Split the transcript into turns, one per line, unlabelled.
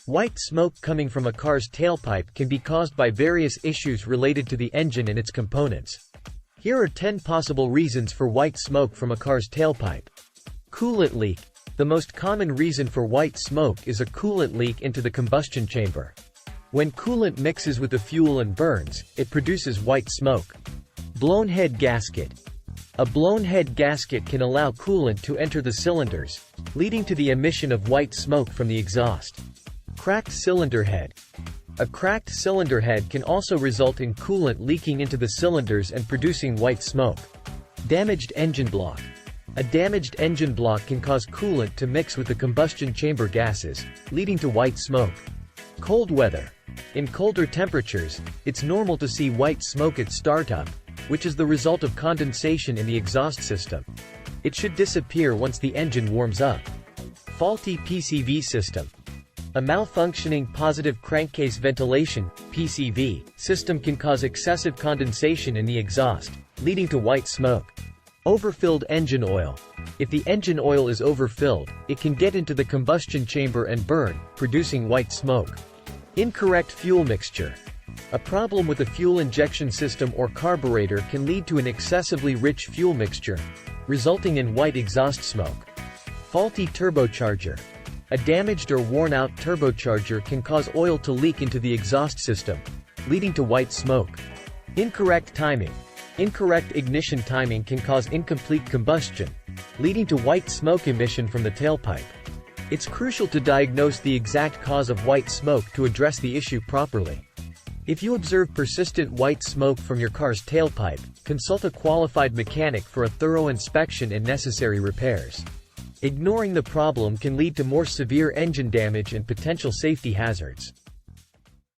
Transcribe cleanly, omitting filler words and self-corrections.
White smoke coming from a car's tailpipe can be caused by various issues related to the engine and its components. Here are 10 possible reasons for white smoke from a car's tailpipe. Coolant leak. The most common reason for white smoke is a coolant leak into the combustion chamber. When coolant mixes with the fuel and burns, it produces white smoke. Blown head gasket. A blown head gasket can allow coolant to enter the cylinders, leading to the emission of white smoke from the exhaust. Cracked cylinder head. A cracked cylinder head can also result in coolant leaking into the cylinders and producing white smoke. Damaged engine block. A damaged engine block can cause coolant to mix with the combustion chamber gases, leading to white smoke. Cold weather. In colder temperatures, it's normal to see white smoke at startup, which is the result of condensation in the exhaust system. It should disappear once the engine warms up. Faulty PCV system. A malfunctioning positive crankcase ventilation (PCV) system can cause excessive condensation in the exhaust, leading to white smoke. Overfilled engine oil. If the engine oil is overfilled, it can get into the combustion chamber and burn, producing white smoke. Incorrect fuel mixture. A problem with the fuel injection system or carburetor can lead to an excessively rich fuel mixture, resulting in white exhaust smoke. Faulty turbocharger. A damaged or worn-out turbocharger can cause oil to leak into the exhaust system, leading to white smoke. Incorrect timing. Incorrect ignition timing can cause incomplete combustion, leading to white smoke emission from the tailpipe. It's crucial to diagnose the exact cause of white smoke to address the issue properly. If you observe persistent white smoke from your car's tailpipe, consult a qualified mechanic for a thorough inspection and necessary repairs. Ignoring the problem can lead to more severe engine damage and potential safety hazards.